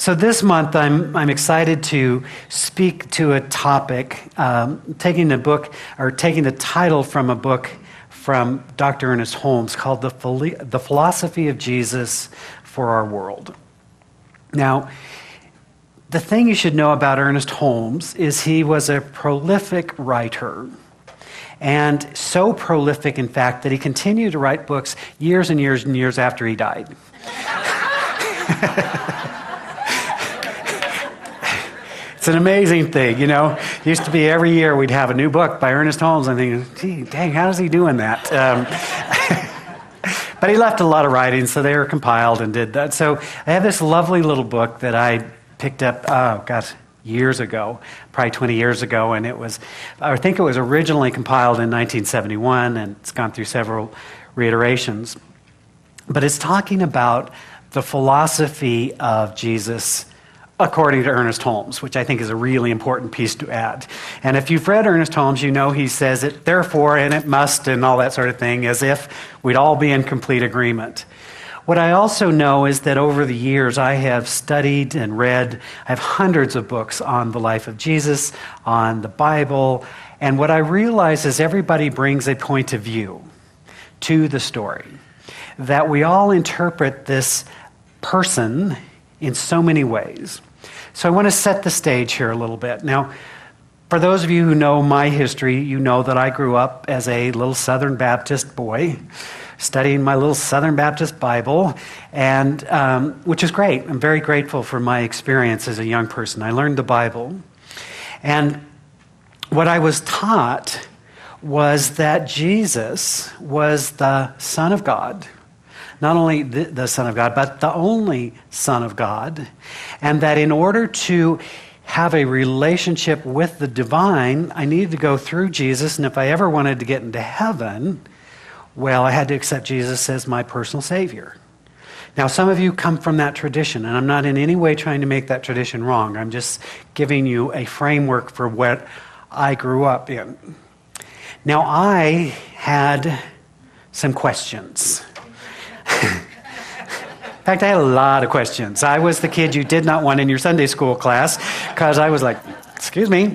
So this month, I'm excited to speak to a topic, taking the title from a book from Dr. Ernest Holmes called The Philosophy of Jesus for Our World. Now, the thing you should know about Ernest Holmes is he was a prolific writer. And so prolific, in fact, that he continued to write books years and years and years after he died. It's an amazing thing, you know. It used to be every year we'd have a new book by Ernest Holmes. I'm thinking, gee, dang, how is he doing that? But he left a lot of writings, so they were compiled and did that. So I have this lovely little book that I picked up, years ago, probably 20 years ago, and I think it was originally compiled in 1971, and it's gone through several reiterations. But it's talking about the philosophy of Jesus according to Ernest Holmes, which I think is a really important piece to add. And if you've read Ernest Holmes, you know he says it therefore and it must and all that sort of thing, as if we'd all be in complete agreement. What I also know is that over the years I have studied and read, I have hundreds of books on the life of Jesus, on the Bible, and what I realize is everybody brings a point of view to the story, that we all interpret this person in so many ways. So I want to set the stage here a little bit. Now, for those of you who know my history, you know that I grew up as a little Southern Baptist boy, studying my little Southern Baptist Bible, and which is great. I'm very grateful for my experience as a young person. I learned the Bible. And what I was taught was that Jesus was the Son of God. Not only the Son of God, but the only Son of God. And that in order to have a relationship with the divine, I needed to go through Jesus. And if I ever wanted to get into heaven, well, I had to accept Jesus as my personal Savior. Now, some of you come from that tradition, and I'm not in any way trying to make that tradition wrong. I'm just giving you a framework for what I grew up in. Now, I had some questions. In fact, I had a lot of questions. I was the kid you did not want in your Sunday school class because I was like, excuse me.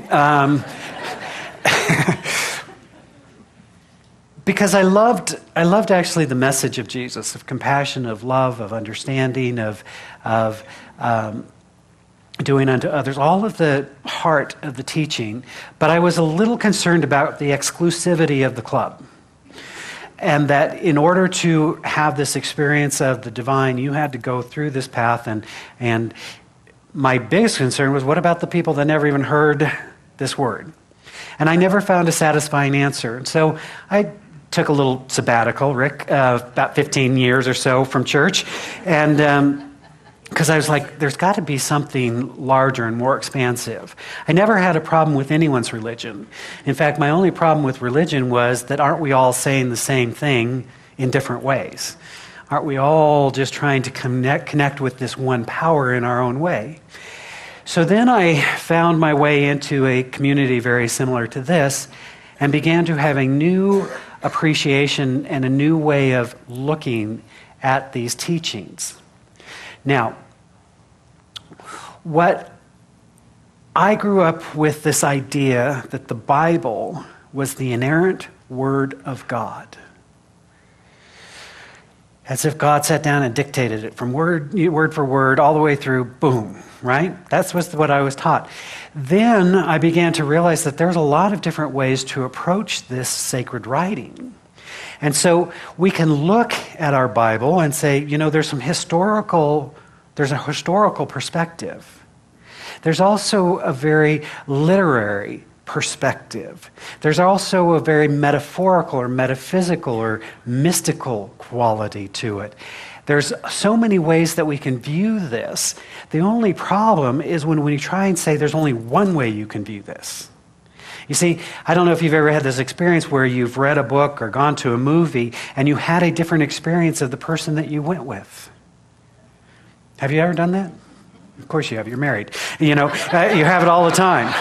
Because I loved actually the message of Jesus, of compassion, of love, of understanding, of doing unto others, all of the heart of the teaching. But I was a little concerned about the exclusivity of the club. And that in order to have this experience of the divine, you had to go through this path. And my biggest concern was, what about the people that never even heard this word? And I never found a satisfying answer. And so I took a little sabbatical, Rick, about 15 years or so from church. And because I was like, there's got to be something larger and more expansive. I never had a problem with anyone's religion. In fact, my only problem with religion was that aren't we all saying the same thing in different ways? Aren't we all just trying to connect with this one power in our own way? So then I found my way into a community very similar to this and began to have a new appreciation and a new way of looking at these teachings. Now, what I grew up with this idea that the Bible was the inerrant Word of God. As if God sat down and dictated it from word for word, all the way through, boom, right? That's what I was taught. Then I began to realize that there's a lot of different ways to approach this sacred writing. And so we can look at our Bible and say, you know, there's a historical perspective. There's also a very literary perspective. There's also a very metaphorical or metaphysical or mystical quality to it. There's so many ways that we can view this. The only problem is when we try and say there's only one way you can view this. You see, I don't know if you've ever had this experience where you've read a book or gone to a movie and you had a different experience of the person that you went with. Have you ever done that? Of course you have. You're married. You know, you have it all the time.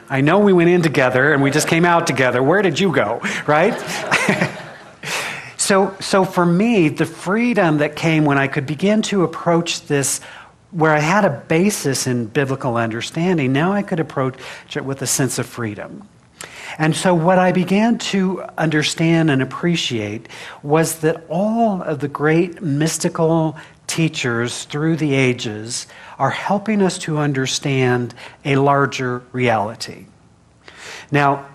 I know we went in together and we just came out together. Where did you go, right? So for me, the freedom that came when I could begin to approach this where I had a basis in biblical understanding, now I could approach it with a sense of freedom. And so what I began to understand and appreciate was that all of the great mystical teachers through the ages are helping us to understand a larger reality. Now,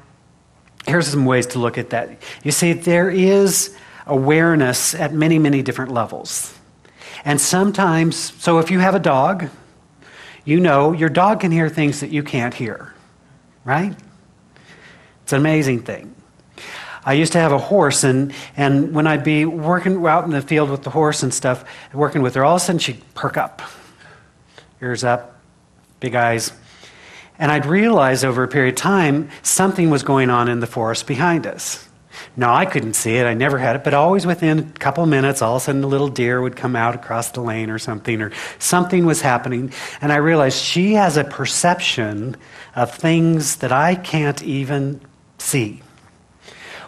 here's some ways to look at that. You see, there is awareness at many, many different levels. And sometimes, so if you have a dog, you know your dog can hear things that you can't hear, right? It's an amazing thing. I used to have a horse, and when I'd be working out in the field with the horse and stuff, working with her, all of a sudden she'd perk up. Ears up, big eyes. And I'd realize over a period of time, something was going on in the forest behind us. Now, I couldn't see it. I never had it. But always within a couple of minutes, all of a sudden a little deer would come out across the lane or something was happening. And I realized she has a perception of things that I can't even see.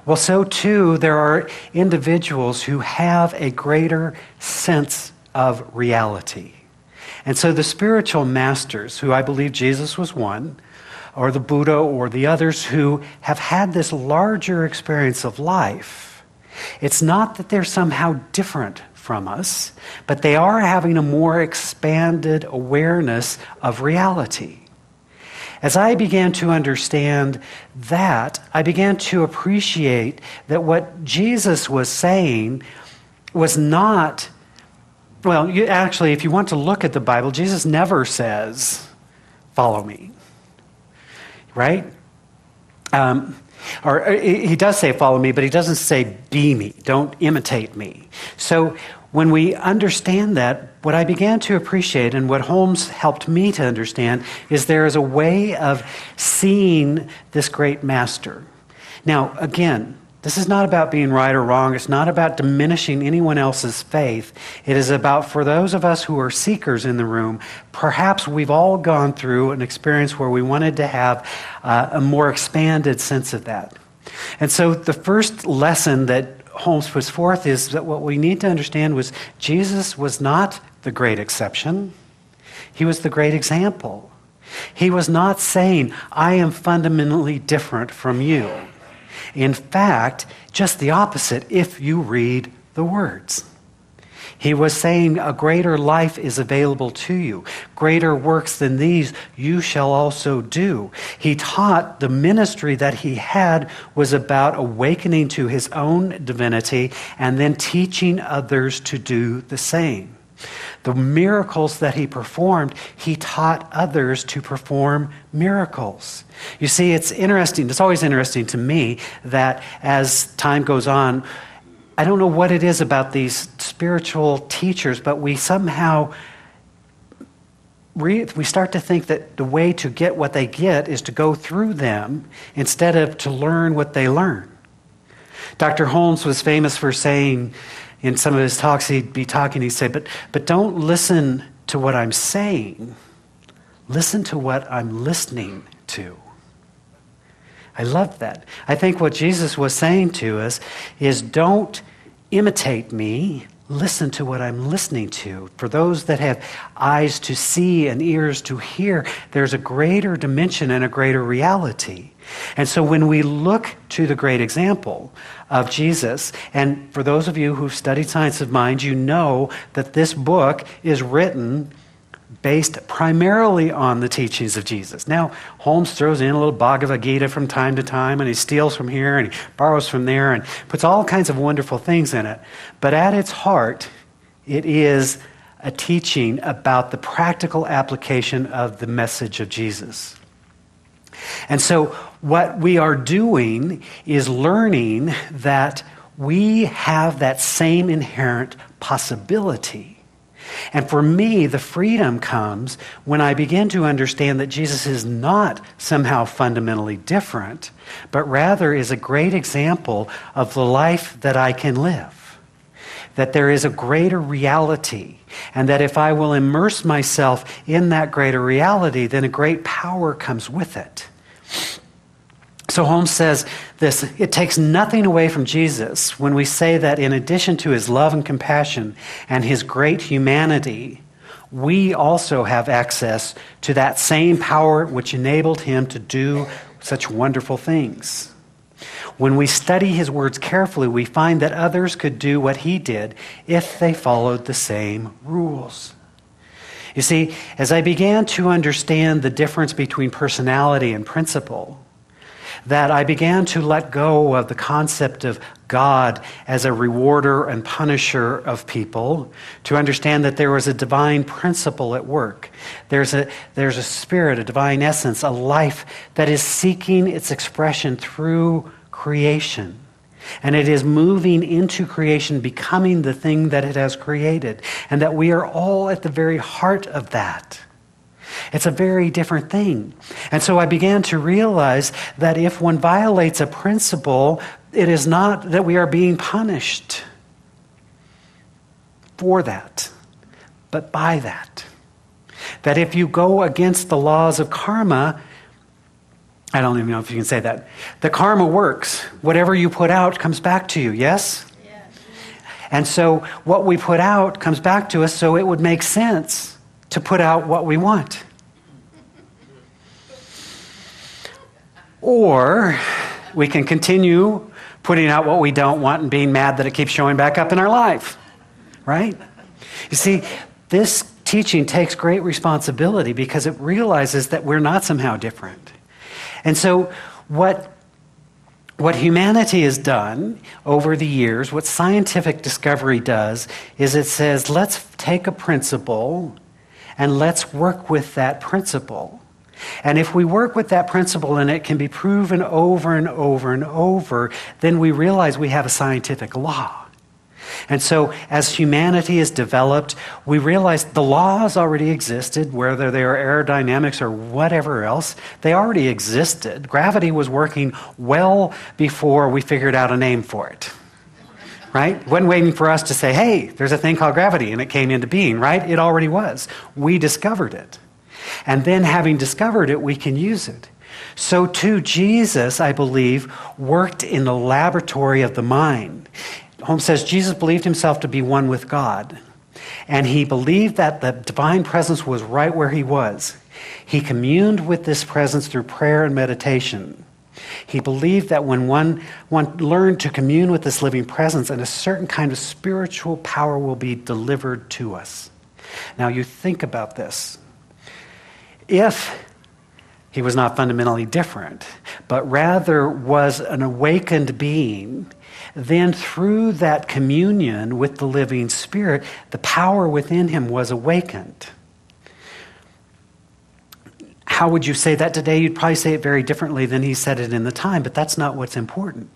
Well, so too, there are individuals who have a greater sense of reality. And so the spiritual masters, who I believe Jesus was one, or the Buddha, or the others who have had this larger experience of life, it's not that they're somehow different from us, but they are having a more expanded awareness of reality. As I began to understand that, I began to appreciate that what Jesus was saying was not, well, actually, if you want to look at the Bible, Jesus never says, "Follow me." Right? Or he does say, "Follow me," but he doesn't say, "Be me." Don't imitate me. So when we understand that, what I began to appreciate and what Holmes helped me to understand is there is a way of seeing this great master. Now, again, this is not about being right or wrong. It's not about diminishing anyone else's faith. It is about, for those of us who are seekers in the room, perhaps we've all gone through an experience where we wanted to have a more expanded sense of that. And so the first lesson that Holmes puts forth is that what we need to understand was Jesus was not the great exception. He was the great example. He was not saying, "I am fundamentally different from you." In fact, just the opposite if you read the words. He was saying a greater life is available to you. Greater works than these you shall also do. He taught the ministry that he had was about awakening to his own divinity and then teaching others to do the same. The miracles that he performed, he taught others to perform miracles. You see, it's interesting. It's always interesting to me that as time goes on, I don't know what it is about these spiritual teachers, but we somehow we start to think that the way to get what they get is to go through them instead of to learn what they learn. Dr. Holmes was famous for saying in some of his talks, he'd be talking, he'd say, but don't listen to what I'm saying. Listen to what I'm listening to. I love that. I think what Jesus was saying to us is don't imitate me. Listen to what I'm listening to. For those that have eyes to see and ears to hear, there's a greater dimension and a greater reality. And so when we look to the great example of Jesus, and for those of you who've studied science of mind, you know that this book is written based primarily on the teachings of Jesus. Now, Holmes throws in a little Bhagavad Gita from time to time, and he steals from here, and he borrows from there, and puts all kinds of wonderful things in it. But at its heart, it is a teaching about the practical application of the message of Jesus. And so what we are doing is learning that we have that same inherent possibility. And for me, the freedom comes when I begin to understand that Jesus is not somehow fundamentally different, but rather is a great example of the life that I can live. That there is a greater reality, and that if I will immerse myself in that greater reality, then a great power comes with it. So Holmes says this: it takes nothing away from Jesus when we say that in addition to his love and compassion and his great humanity, we also have access to that same power which enabled him to do such wonderful things. When we study his words carefully, we find that others could do what he did if they followed the same rules. You see, as I began to understand the difference between personality and principle, that I began to let go of the concept of God as a rewarder and punisher of people, to understand that there was a divine principle at work. There's a spirit, a divine essence, a life that is seeking its expression through creation. And it is moving into creation, becoming the thing that it has created. And that we are all at the very heart of that. It's a very different thing. And so I began to realize that if one violates a principle, it is not that we are being punished for that, but by that. That if you go against the laws of karma, I don't even know if you can say that, the karma works. Whatever you put out comes back to you, yes? Yes. And so what we put out comes back to us, so it would make sense to put out what we want. Or we can continue putting out what we don't want and being mad that it keeps showing back up in our life, right? You see, this teaching takes great responsibility because it realizes that we're not somehow different. And so what humanity has done over the years, what scientific discovery does, is it says, let's take a principle and let's work with that principle. And if we work with that principle and it can be proven over and over and over, then we realize we have a scientific law. And so as humanity is developed, we realize the laws already existed, whether they are aerodynamics or whatever else, they already existed. Gravity was working well before we figured out a name for it. Right? Wasn't waiting for us to say, hey, there's a thing called gravity, and it came into being, right? It already was. We discovered it. And then having discovered it, we can use it. So too, Jesus, I believe, worked in the laboratory of the mind. Holmes says Jesus believed himself to be one with God. And he believed that the divine presence was right where he was. He communed with this presence through prayer and meditation. He believed that when one learned to commune with this living presence, and a certain kind of spiritual power will be delivered to us. Now you think about this. If he was not fundamentally different, but rather was an awakened being, then through that communion with the living Spirit, the power within him was awakened. How would you say that today? You'd probably say it very differently than he said it in the time, but that's not what's important.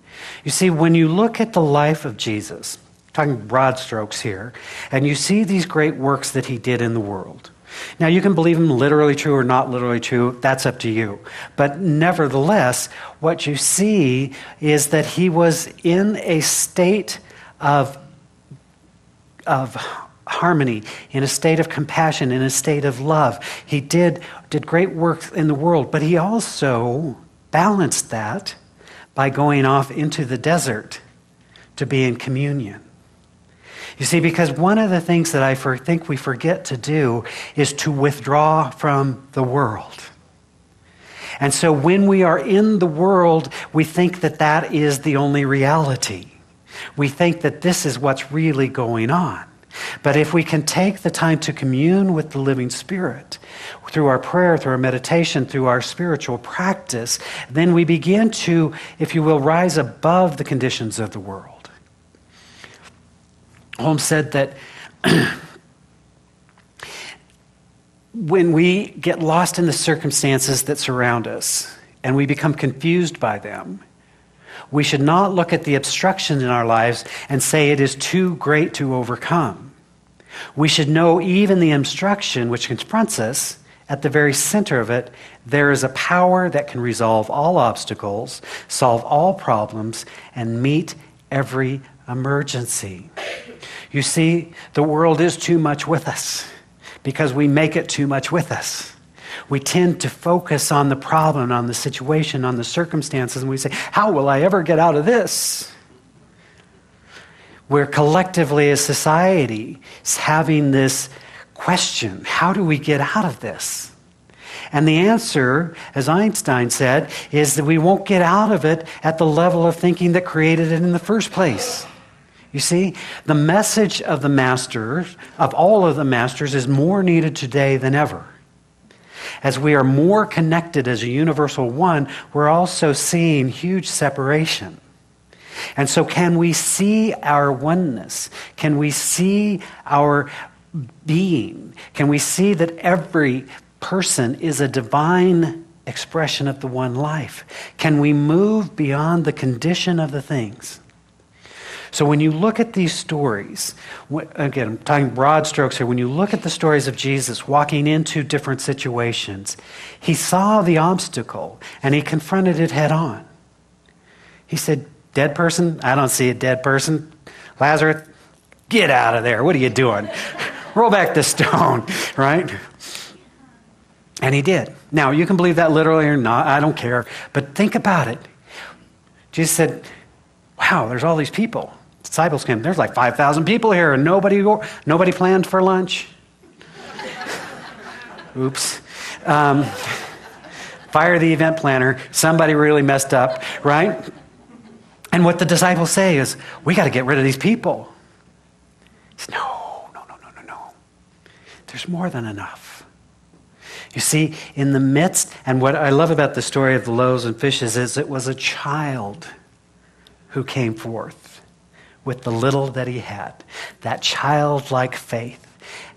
You see, when you look at the life of Jesus, talking broad strokes here, and you see these great works that he did in the world. Now, you can believe them literally true or not literally true. That's up to you. But nevertheless, what you see is that he was in a state of harmony, in a state of compassion, in a state of love. He did great work in the world, but he also balanced that by going off into the desert to be in communion. You see, because one of the things that I think we forget to do is to withdraw from the world. And so when we are in the world, we think that that is the only reality. We think that this is what's really going on. But if we can take the time to commune with the living Spirit through our prayer, through our meditation, through our spiritual practice, then we begin to, if you will, rise above the conditions of the world. Holmes said that when we get lost in the circumstances that surround us and we become confused by them, we should not look at the obstruction in our lives and say it is too great to overcome. We should know even the obstruction which confronts us, at the very center of it, there is a power that can resolve all obstacles, solve all problems, and meet every emergency. You see, the world is too much with us because we make it too much with us. We tend to focus on the problem, on the situation, on the circumstances, and we say, how will I ever get out of this? We're collectively as society having this question, how do we get out of this? And the answer, as Einstein said, is that we won't get out of it at the level of thinking that created it in the first place. You see, the message of the masters, of all of the masters, is more needed today than ever. As we are more connected as a universal one, we're also seeing huge separation. And so can we see our oneness? Can we see our being? Can we see that every person is a divine expression of the one life? Can we move beyond the condition of the things? So when you look at these stories, again, I'm talking broad strokes here. When you look at the stories of Jesus walking into different situations, he saw the obstacle and he confronted it head on. He said, dead person? I don't see a dead person. Lazarus, get out of there. What are you doing? Roll back the stone, right? And he did. Now, you can believe that literally or not. I don't care. But think about it. Jesus said, wow, there's all these people. Disciples came. There's like 5,000 people here, and nobody planned for lunch. Oops. Fire the event planner. Somebody really messed up, right? And what the disciples say is, we got to get rid of these people. He says, no. There's more than enough. You see, in the midst, and what I love about the story of the loaves and fishes is it was a child who came forth with the little that he had, that childlike faith.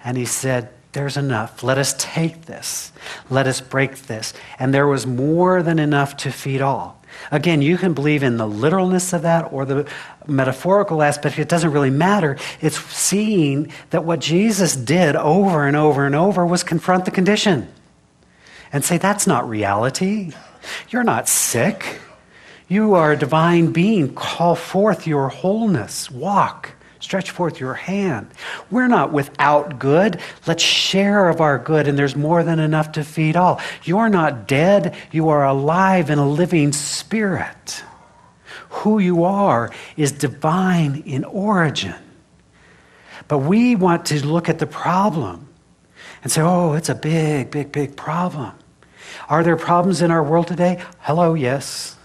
And he said, there's enough. Let us take this. Let us break this. And there was more than enough to feed all. Again, you can believe in the literalness of that or the metaphorical aspect. It doesn't really matter. It's seeing that what Jesus did over and over and over was confront the condition and say, that's not reality. You're not sick. You are a divine being. Call forth your wholeness. Walk. Stretch forth your hand. We're not without good. Let's share of our good, and there's more than enough to feed all. You're not dead. You are alive in a living spirit. Who you are is divine in origin. But we want to look at the problem and say, oh, it's a big, big, big problem. Are there problems in our world today? Hello, yes.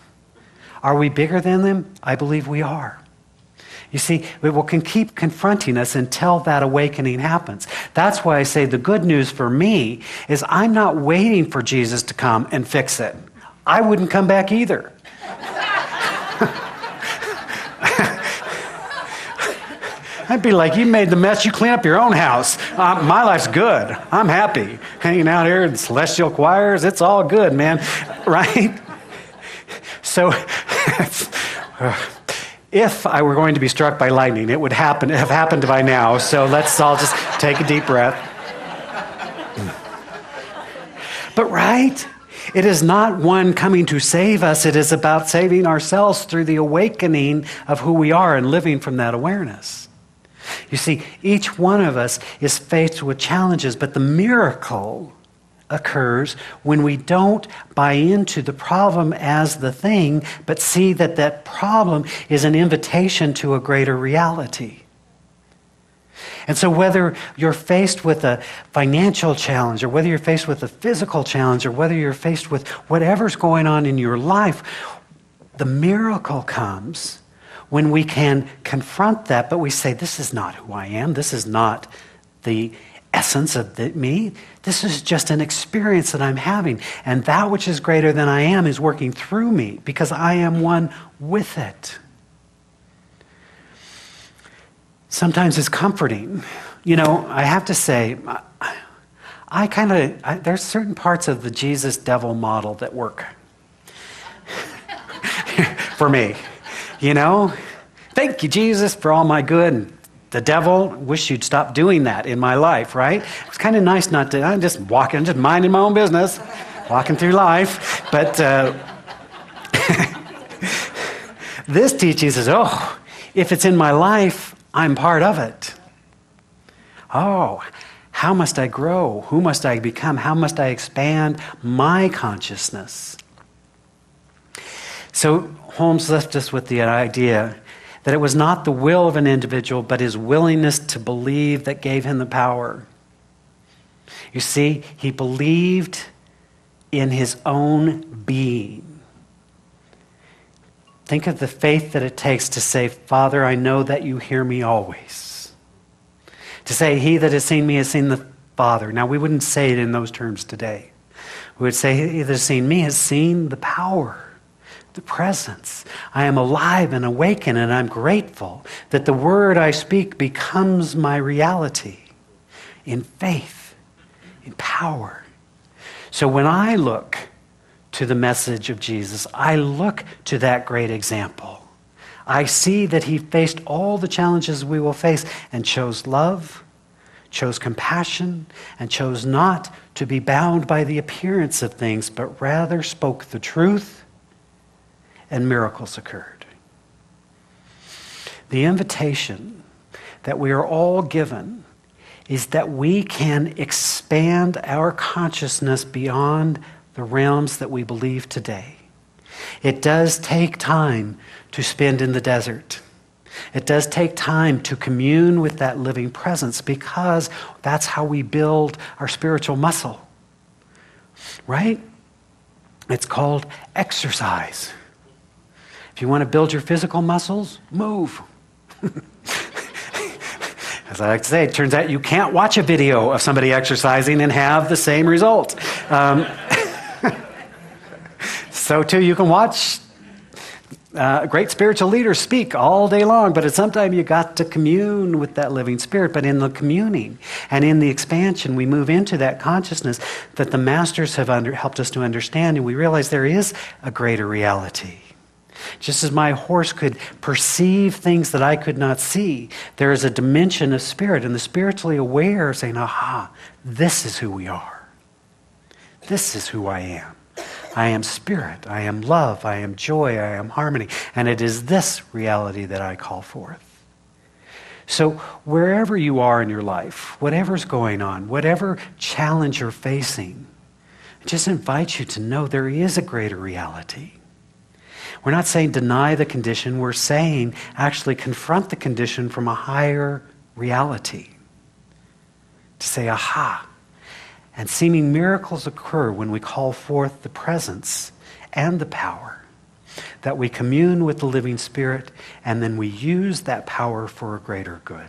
Are we bigger than them? I believe we are. You see, it can keep confronting us until that awakening happens. That's why I say the good news for me is I'm not waiting for Jesus to come and fix it. I wouldn't come back either. I'd be like, you made the mess, you clean up your own house. My life's good. I'm happy. Hanging out here in celestial choirs, it's all good, man. Right? So, if I were going to be struck by lightning, it would have happened by now. So let's all just take a deep breath. But right? It is not one coming to save us. It is about saving ourselves through the awakening of who we are and living from that awareness. You see, each one of us is faced with challenges, but the miracle occurs when we don't buy into the problem as the thing, but see that that problem is an invitation to a greater reality. And so whether you're faced with a financial challenge, or whether you're faced with a physical challenge, or whether you're faced with whatever's going on in your life, the miracle comes when we can confront that, but we say, this is not who I am. This is not the essence of me. This is just an experience that I'm having. And that which is greater than I am is working through me because I am one with it. Sometimes it's comforting. You know, I have to say, there's certain parts of the Jesus devil model that work for me. You know, thank you, Jesus, for all my good. The devil, wish you'd stop doing that in my life, right? It's kind of nice not to, I'm just minding my own business, walking through life. But this teaching says, oh, if it's in my life, I'm part of it. Oh, How must I grow? Who must I become? How must I expand my consciousness? So Holmes left us with the idea that it was not the will of an individual, but his willingness to believe that gave him the power. You see, he believed in his own being. Think of the faith that it takes to say, Father, I know that you hear me always. To say, he that has seen me has seen the Father. Now, we wouldn't say it in those terms today. We would say, he that has seen me has seen the power, the presence. I am alive and awakened, and I'm grateful that the word I speak becomes my reality in faith, in power. So when I look to the message of Jesus, I look to that great example. I see that he faced all the challenges we will face and chose love, chose compassion, and chose not to be bound by the appearance of things, but rather spoke the truth, and miracles occurred. The invitation that we are all given is that we can expand our consciousness beyond the realms that we believe today. It does take time to spend in the desert. It does take time to commune with that living presence, because that's how we build our spiritual muscle. Right? It's called exercise. If you want to build your physical muscles, move. As I like to say, it turns out you can't watch a video of somebody exercising and have the same result. So too, you can watch great spiritual leaders speak all day long, but at some time you got to commune with that living spirit. But in the communing and in the expansion, we move into that consciousness that the masters have helped us to understand, and we realize there is a greater reality. Just as my horse could perceive things that I could not see, there is a dimension of spirit, and the spiritually aware are saying, aha, this is who we are. This is who I am. I am spirit, I am love, I am joy, I am harmony, and it is this reality that I call forth. So wherever you are in your life, whatever's going on, whatever challenge you're facing, I just invite you to know there is a greater reality. We're not saying deny the condition, we're saying actually confront the condition from a higher reality. To say, aha. And seeming miracles occur when we call forth the presence and the power. That we commune with the living spirit, and then we use that power for a greater good.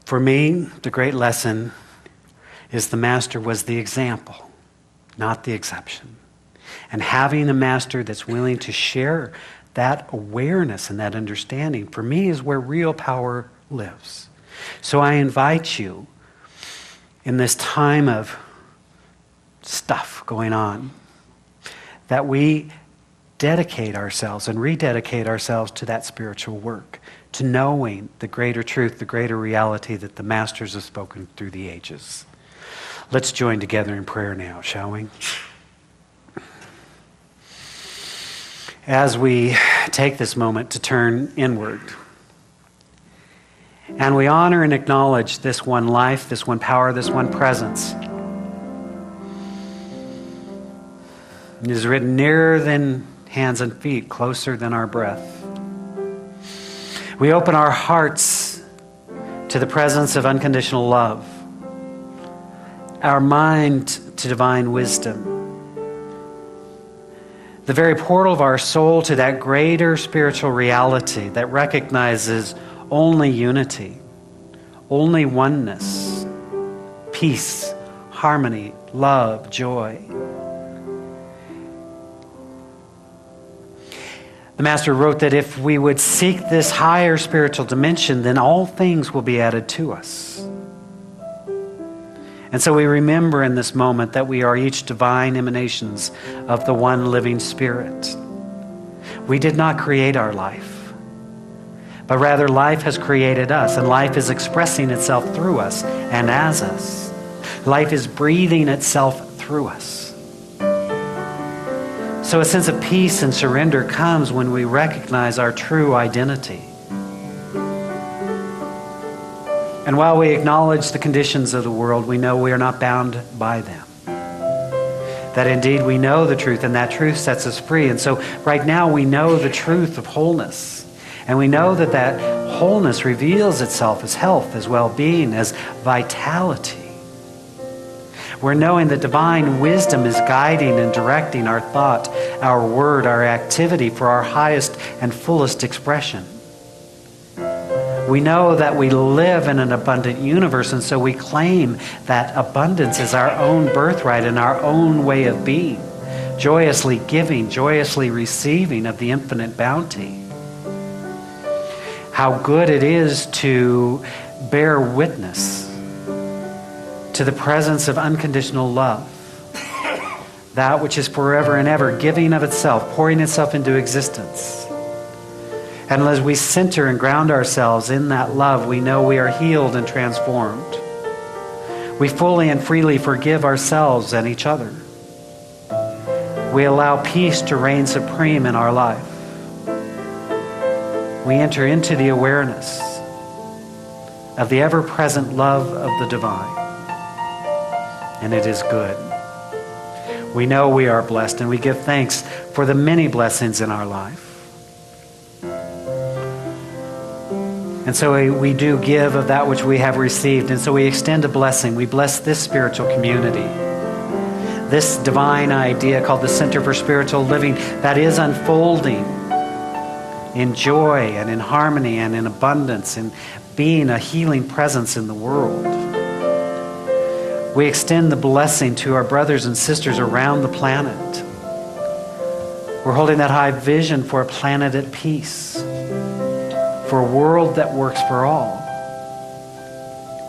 For me, the great lesson is the master was the example, not the exception. And having a master that's willing to share that awareness and that understanding, for me, is where real power lives. So I invite you, in this time of stuff going on, that we dedicate ourselves and rededicate ourselves to that spiritual work, to knowing the greater truth, the greater reality that the masters have spoken through the ages. Let's join together in prayer now, shall we? As we take this moment to turn inward, and we honor and acknowledge this one life, this one power, this one presence. It is written, nearer than hands and feet, closer than our breath. We open our hearts to the presence of unconditional love, our mind to divine wisdom, the very portal of our soul to that greater spiritual reality that recognizes only unity, only oneness, peace, harmony, love, joy. The Master wrote that if we would seek this higher spiritual dimension, then all things will be added to us. And so we remember in this moment that we are each divine emanations of the one living Spirit. We did not create our life, but rather life has created us, and life is expressing itself through us and as us. Life is breathing itself through us. So a sense of peace and surrender comes when we recognize our true identity. And while we acknowledge the conditions of the world, we know we are not bound by them. That indeed we know the truth, and that truth sets us free. And so right now we know the truth of wholeness. And we know that that wholeness reveals itself as health, as well-being, as vitality. We're knowing that divine wisdom is guiding and directing our thought, our word, our activity for our highest and fullest expression. We know that we live in an abundant universe, and so we claim that abundance is our own birthright and our own way of being, joyously giving, joyously receiving of the infinite bounty. How good it is to bear witness to the presence of unconditional love, that which is forever and ever giving of itself, pouring itself into existence. And as we center and ground ourselves in that love, we know we are healed and transformed. We fully and freely forgive ourselves and each other. We allow peace to reign supreme in our life. We enter into the awareness of the ever-present love of the divine. And it is good. We know we are blessed, and we give thanks for the many blessings in our life. And so we do give of that which we have received. And so we extend a blessing. We bless this spiritual community, this divine idea called the Center for Spiritual Living that is unfolding in joy and in harmony and in abundance and being a healing presence in the world. We extend the blessing to our brothers and sisters around the planet. We're holding that high vision for a planet at peace, for a world that works for all.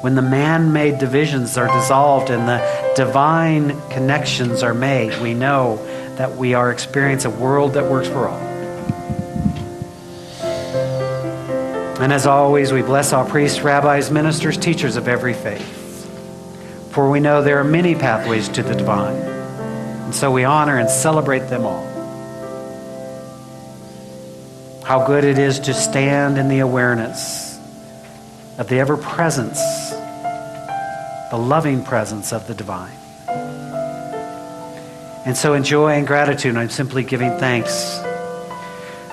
When the man-made divisions are dissolved and the divine connections are made, we know that we are experiencing a world that works for all. And as always, we bless all priests, rabbis, ministers, teachers of every faith. For we know there are many pathways to the divine. And so we honor and celebrate them all. How good it is to stand in the awareness of the ever-presence, the loving presence of the divine. And so in joy and gratitude, I'm simply giving thanks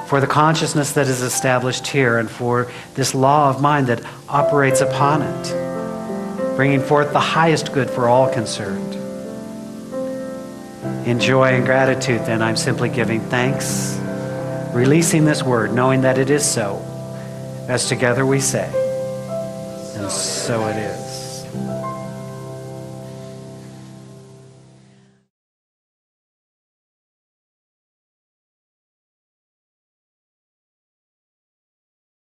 for the consciousness that is established here and for this law of mind that operates upon it, bringing forth the highest good for all concerned. In joy and gratitude, then, I'm simply giving thanks, releasing this word, knowing that it is so, as together we say, and so it is.